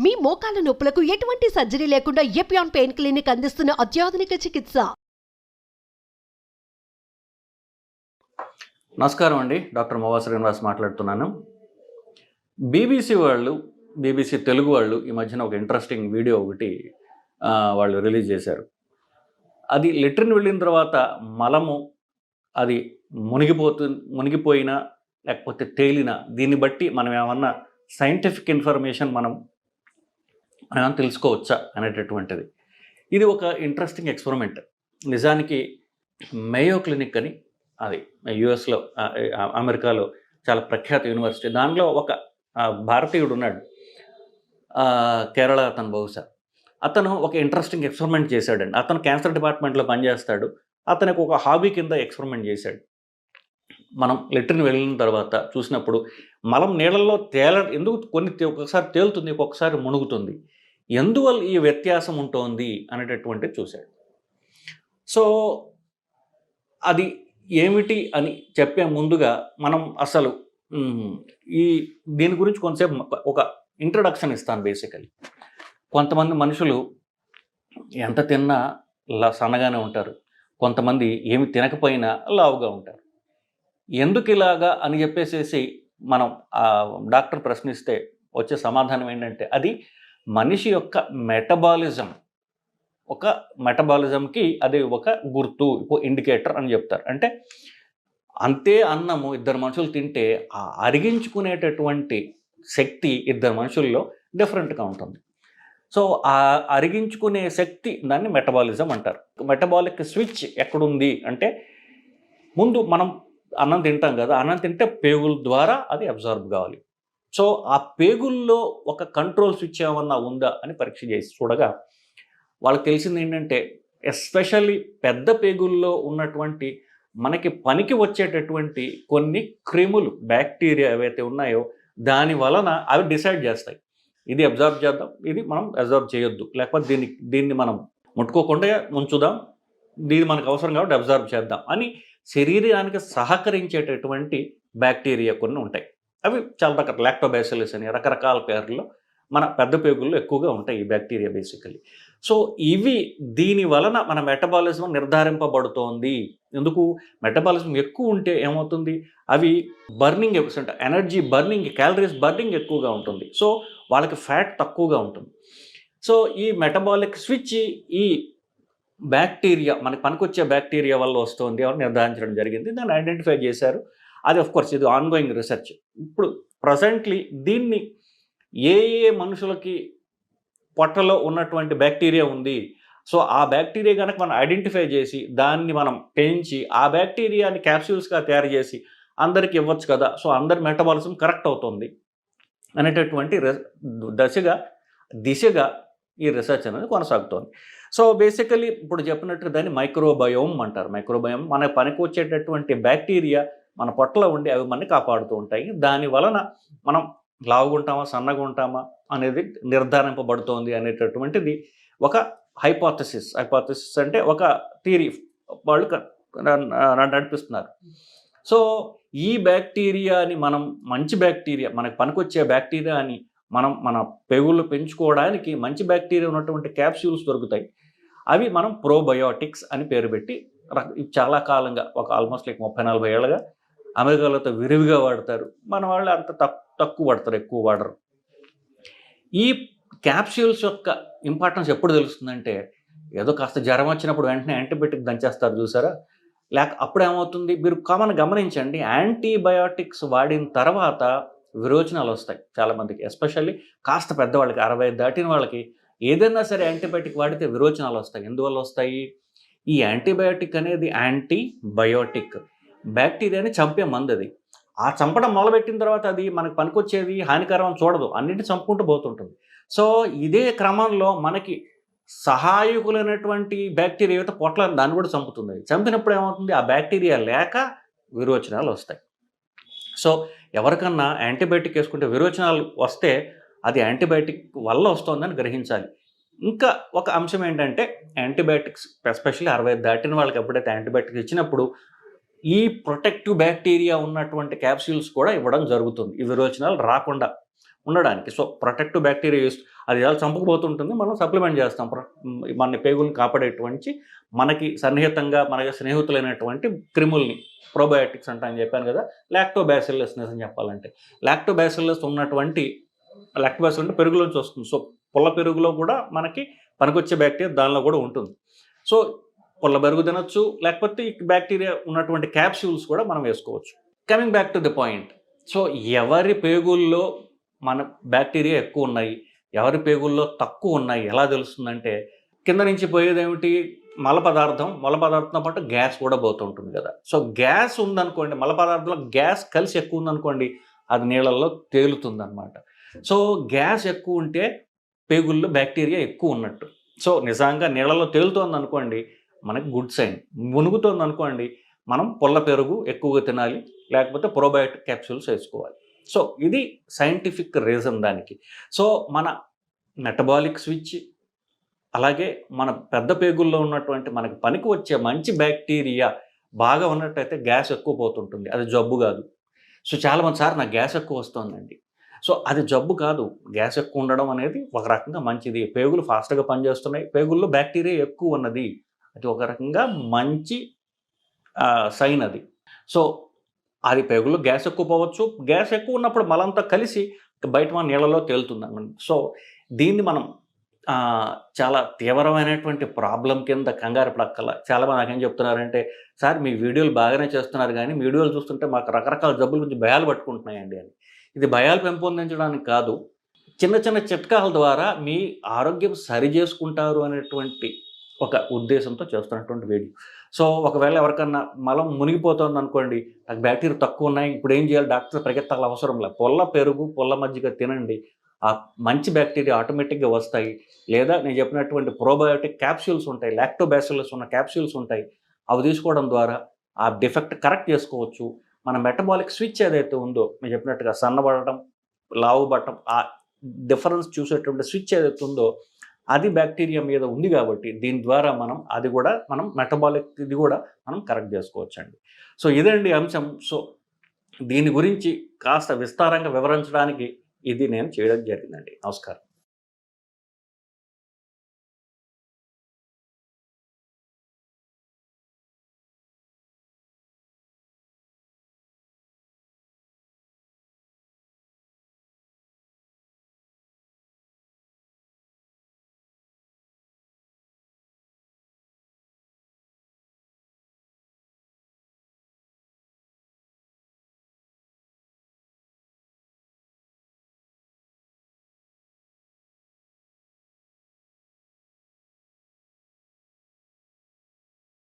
మీ మోకాల నొప్పులకు ఎటువంటి సర్జరీ లేకుండా ఎపియాన్ పెయిన్ క్లినిక్ అందిస్తున్న అత్యాధునిక చికిత్స. నమస్కారం అండి, డాక్టర్ మోవా శ్రీనివాస్ మాట్లాడుతున్నాను. బీబీసీ తెలుగు వాళ్ళు ఈ మధ్యన ఒక ఇంట్రెస్టింగ్ వీడియో ఒకటి వాళ్ళు రిలీజ్ చేశారు. అది లెట్రిన్ వెళ్ళిన తర్వాత మలము అది మునిగిపోయినా లేకపోతే తేలినా దీన్ని బట్టి మనం ఏమన్నా సైంటిఫిక్ ఇన్ఫర్మేషన్ మనం తెలుసుకోవచ్చా అనేటటువంటిది. ఇది ఒక ఇంట్రెస్టింగ్ ఎక్స్పెరిమెంట్. నిజానికి మేయో క్లినిక్ అని, అది యుఎస్లో అమెరికాలో చాలా ప్రఖ్యాత యూనివర్సిటీ. దానిలో ఒక భారతీయుడు ఉన్నాడు, కేరళ అతను, బహుశా అతను ఒక ఇంట్రెస్టింగ్ ఎక్స్పెరిమెంట్ చేశాడండి. అతను క్యాన్సర్ డిపార్ట్మెంట్లో పనిచేస్తాడు. అతనికి ఒక హాబీ కింద ఎక్స్పెరిమెంట్ చేశాడు. మనం లెట్రిన్ వెళ్ళిన తర్వాత చూసినప్పుడు మలం నీళ్ళల్లో ఎందుకు ఒక్కొక్కసారి తేలుతుంది, ఒక్కొక్కసారి మునుగుతుంది, ఎందువల్ల ఈ వ్యత్యాసం ఉంటుంది అనేటటువంటిది చూశాడు. సో అది ఏమిటి అని చెప్పే ముందుగా మనం అసలు దీని గురించి కొంతసేపు ఒక ఇంట్రడక్షన్ ఇస్తాను. బేసికలీ కొంతమంది మనుషులు ఎంత తిన్నా సన్నగానే ఉంటారు, కొంతమంది ఏమి తినకపోయినా లావుగా ఉంటారు. ఎందుకు ఇలాగా అని చెప్పేసి మనం డాక్టర్ ప్రశ్నిస్తే వచ్చే సమాధానం ఏంటంటే అది మనిషి యొక్క మెటబాలిజంకి అది ఒక గుర్తు, ఇండికేటర్ అని చెప్తారు. అంటే అంతే అన్నము ఇద్దరు మనుషులు తింటే ఆ అరిగించుకునేటటువంటి శక్తి ఇద్దరు మనుషుల్లో డిఫరెంట్గా ఉంటుంది. సో ఆ అరిగించుకునే శక్తి దాన్ని మెటబాలిజం అంటారు. మెటబాలిక్ స్విచ్ ఎక్కడుంది అంటే, ముందు మనం అన్నం తింటాం కదా, అన్నం తింటే పేగుల ద్వారా అది అబ్జార్బ్ కావాలి. సో ఆ పేగుల్లో ఒక కంట్రోల్ స్విచ్ ఏమన్నా ఉందా అని పరీక్ష చేసి చూడగా వాళ్ళకి తెలిసింది ఏంటంటే, ఎస్పెషల్లీ పెద్ద పేగుల్లో ఉన్నటువంటి మనకి పనికి వచ్చేటటువంటి కొన్ని క్రిములు, బ్యాక్టీరియా ఏవైతే ఉన్నాయో దాని వలన అవి డిసైడ్ చేస్తాయి, ఇది అబ్జర్వ్ చేద్దాం, ఇది మనం అబ్జర్వ్ చేయొద్దు, లేకపోతే దీన్ని మనం ముట్టుకోకుండా ఉంచుదాం, దీన్ని మనకు అవసరం కాబట్టి అబ్జర్వ్ చేద్దాం అని శరీరానికి సహకరించేటటువంటి బ్యాక్టీరియా కొన్ని ఉంటాయి. అవి చాలా రకాల లాక్టోబాసిల్లస్ అని రకరకాల పేర్లలో మన పెద్ద పేగుల్లో ఎక్కువగా ఉంటాయి ఈ బ్యాక్టీరియా బేసికలీ. సో ఇవి దీని వలన మన మెటబాలిజం నిర్ధారింపబడుతోంది. ఎందుకు? మెటబాలిజం ఎక్కువ ఉంటే ఏమవుతుంది, అవి burning energy burning, calories burning ఎక్కువగా ఉంటుంది. సో వాళ్ళకి ఫ్యాట్ తక్కువగా ఉంటుంది. సో ఈ మెటబాలిక్ స్విచ్ ఈ బ్యాక్టీరియా, మనకి పనికొచ్చే బ్యాక్టీరియా వల్ల వస్తుంది అని నిర్ధారించడం జరిగింది. దాన్ని ఐడెంటిఫై చేశారు. అది ఆఫ్కోర్స్ ఇది ఆన్గోయింగ్ రీసెర్చ్. ఇప్పుడు ప్రజెంట్లీ దీన్ని ఏ మనుషులకి పొట్టలో ఉన్నటువంటి బ్యాక్టీరియా ఉంది, సో ఆ బ్యాక్టీరియా కనుక మనం ఐడెంటిఫై చేసి దాన్ని మనం పెంచి ఆ బ్యాక్టీరియాని క్యాప్సూల్స్గా తయారు చేసి అందరికి ఇవ్వచ్చు కదా, సో అందరి మెటబాలిజం కరెక్ట్ అవుతుంది అనేటటువంటి దిశగా ఈ రీసెర్చ్ అనేది కొనసాగుతోంది. సో బేసికలీ ఇప్పుడు చెప్పినట్టు దాన్ని మైక్రోబయోమ్ అంటారు. మైక్రోబయోమ్ మన పనికి వచ్చేటటువంటి బ్యాక్టీరియా మన పొట్టలో ఉండి అవి మనని కాపాడుతూ ఉంటాయి. దాని వలన మనం లావుగుంటామా సన్నగా ఉంటామా అనేది నిర్ధారింపబడుతోంది అనేటటువంటిది ఒక హైపోథసిస్ అంటే ఒక థియరీ వాళ్ళు నడిపిస్తున్నారు. సో ఈ బ్యాక్టీరియాని మనం మంచి బ్యాక్టీరియా, మనకు పనికొచ్చే బ్యాక్టీరియాని మన పేగుళ్ళు పెంచుకోవడానికి మంచి బ్యాక్టీరియా ఉన్నటువంటి క్యాప్సూల్స్ దొరుకుతాయి. అవి మనం ప్రోబయోటిక్స్ అని పేరు పెట్టి చాలా కాలంగా ఒక ఆల్మోస్ట్ 30-40 ఏళ్ళగా అమెరికాలో విరివిగా వాడతారు. మన వాళ్ళు అంత తక్కువ వాడతారు, ఎక్కువ వాడరు. ఈ క్యాప్సూల్స్ యొక్క ఇంపార్టెన్స్ ఎప్పుడు తెలుస్తుందంటే, ఏదో కాస్త జ్వరం వచ్చినప్పుడు వెంటనే యాంటీబయాటిక్ దంచేస్తారు చూసారా, అప్పుడు ఏమవుతుంది, మీరు కామన్ గమనించండి, యాంటీబయాటిక్స్ వాడిన తర్వాత విరోచనాలు వస్తాయి చాలామందికి. ఎస్పెషల్లీ కాస్త పెద్దవాళ్ళకి, 60 దాటిన వాళ్ళకి ఏదైనా సరే యాంటీబయాటిక్ వాడితే విరోచనాలు వస్తాయి. ఎందువల్ల వస్తాయి? ఈ యాంటీబయాటిక్ అనేది యాంటీబయోటిక్, బ్యాక్టీరియాని చంపే మందు. అది ఆ చంపడం మొదలుపెట్టిన తర్వాత అది మనకు పనికొచ్చేది హానికరం చూడదు, అన్నింటిని చంపుకుంటూ పోతుంటుంది. సో ఇదే క్రమంలో మనకి సహాయకులైనటువంటి బ్యాక్టీరియా ఏవైతే పొట్ల దాన్ని కూడా చంపుతుంది. చంపినప్పుడు ఏమవుతుంది, ఆ బ్యాక్టీరియా లేక విరోచనాలు వస్తాయి. సో ఎవరికన్నా యాంటీబయాటిక్ వేసుకుంటే విరోచనాలు వస్తే అది యాంటీబయాటిక్ వల్ల వస్తుందని గ్రహించాలి. ఇంకా ఒక అంశం ఏంటంటే, యాంటీబయాటిక్స్ ఎస్పెషల్లీ 60 దాటిన వాళ్ళకి ఎప్పుడైతే యాంటీబయాటిక్స్ ఇచ్చినప్పుడు ఈ ప్రొటెక్టివ్ బ్యాక్టీరియా ఉన్నటువంటి క్యాప్సూల్స్ కూడా ఇవ్వడం జరుగుతుంది, ఈ విరోచనాలు రాకుండా ఉండడానికి. సో ప్రొటెక్టివ్ బ్యాక్టీరియా అది ఎలా చంపుకుపోతుంటుంది, మనం సప్లిమెంట్ చేస్తాం మన పేగుల్ని కాపాడేటువంటి మనకి సన్నిహితంగా మనకి స్నేహితులైనటువంటి క్రిముల్ని, ప్రోబయోటిక్స్ అంటే అని చెప్పాను కదా, లాక్టోబాసిల్లస్ అని చెప్పాలంటే. లాక్టోబాసిల్లస్ ఉన్నటువంటి, లాక్టోబాసిల్లస్ అంటే పెరుగులోంచి వస్తుంది. సో పుల్ల పెరుగులో కూడా మనకి పనికొచ్చే బ్యాక్టీరియా దానిలో కూడా ఉంటుంది. సో పుల్ల పెరుగు తినొచ్చు, లేకపోతే ఈ బ్యాక్టీరియా ఉన్నటువంటి క్యాప్సూల్స్ కూడా మనం వేసుకోవచ్చు. Coming back to the point. So ఎవరి పేగుల్లో మన బ్యాక్టీరియా ఎక్కువ ఉన్నాయి, ఎవరి పేగుల్లో తక్కువ ఉన్నాయి ఎలా తెలుస్తుందంటే, కింద నుంచి పోయేది ఏమిటి, మల పదార్థంతో పాటు గ్యాస్ కూడా పోతుంటుంది కదా. సో గ్యాస్ ఉందనుకోండి, మల పదార్థంలో గ్యాస్ కలిసి ఎక్కువ ఉందనుకోండి, అది నీళ్ళల్లో తేలుతుంది అనమాట. సో గ్యాస్ ఎక్కువ ఉంటే పేగుల్లో బ్యాక్టీరియా ఎక్కువ ఉన్నట్టు. సో నిజంగా నీళ్ళలో తేలుతోంది అనుకోండి, మనకి గుడ్ సైన్. మునుగుతోంది అనుకోండి, మనం పుల్ల పెరుగు ఎక్కువగా తినాలి, లేకపోతే ప్రోబయోటిక్ క్యాప్సూల్స్ వేసుకోవాలి. సో ఇది సైంటిఫిక్ రీజన్ దానికి. సో మన మెటబాలిక్ స్విచ్, అలాగే మన పెద్ద పేగుల్లో ఉన్నటువంటి మనకి పనికి వచ్చే మంచి బ్యాక్టీరియా బాగా ఉన్నట్టయితే గ్యాస్ ఎక్కువ పోతుంటుంది. అది జబ్బు కాదు. సో చాలామంది, సార్ నాకు గ్యాస్ ఎక్కువ వస్తుందండి. సో అది జబ్బు కాదు. గ్యాస్ ఎక్కువ ఉండడం అనేది ఒక రకంగా మంచిది. పేగులు ఫాస్ట్గా పనిచేస్తున్నాయి, పేగుల్లో బ్యాక్టీరియా ఎక్కువ ఉన్నది, అది ఒక రకంగా మంచి సైన్ అది. సో అది పేగుల్లో గ్యాస్ ఎక్కువ పోవచ్చు. గ్యాస్ ఎక్కువ ఉన్నప్పుడు మలంతా కలిసి బయట మన నీళ్ళలో తేలుతుంది అన్నమాట. సో దీన్ని మనం చాలా తీవ్రమైనటువంటి ప్రాబ్లం కింద కంగారు పడక్కల. చాలామంది నాకేం చెప్తున్నారంటే, సార్ మీ వీడియోలు బాగానే చేస్తున్నారు కానీ వీడియోలు చూస్తుంటే మాకు రకరకాల జబ్బుల గురించి భయాలు పట్టుకుంటున్నాయండి అని. ఇది భయాలు పెంపొందించడానికి కాదు, చిన్న చిన్న చిట్కాల ద్వారా మీ ఆరోగ్యం సరి చేసుకుంటారు అనేటువంటి ఒక ఉద్దేశంతో చేస్తున్నటువంటి వీడియో. సో ఒకవేళ ఎవరికన్నా మలం మునిగిపోతుంది అనుకోండి, నాకు బ్యాక్టీరియా తక్కువ ఉన్నాయి, ఇప్పుడు ఏం చేయాలి, డాక్టర్ పరిగెత్తాల అవసరం లేదు. పుల్ల పెరుగు, పుల్ల మజ్జిగ తినండి, ఆ మంచి బ్యాక్టీరియా ఆటోమేటిక్గా వస్తాయి. లేదా నేను చెప్పినటువంటి ప్రోబయోటిక్ క్యాప్సూల్స్ ఉంటాయి, లాక్టోబాసిల్లస్ ఉన్న క్యాప్సూల్స్ ఉంటాయి, అవి తీసుకోవడం ద్వారా ఆ డిఫెక్ట్ కరెక్ట్ చేసుకోవచ్చు. మన మెటబాలిక్ స్విచ్ ఏదైతే ఉందో, నేను చెప్పినట్టుగా సన్నబడటం, లావుబడటం, ఆ డిఫరెన్స్ చూసేటువంటి స్విచ్ ఏదైతే ఉందో అది బ్యాక్టీరియా మీద ఉంది కాబట్టి దీని ద్వారా మనం మెటబాలిక్ ఇది కూడా మనం కరెక్ట్ చేసుకోవచ్చండి. సో ఇదండి అంశం. సో దీని గురించి కాస్త విస్తారంగా వివరించడానికి ఇది నేను చేయడం జరిగిందండి. నమస్కారం.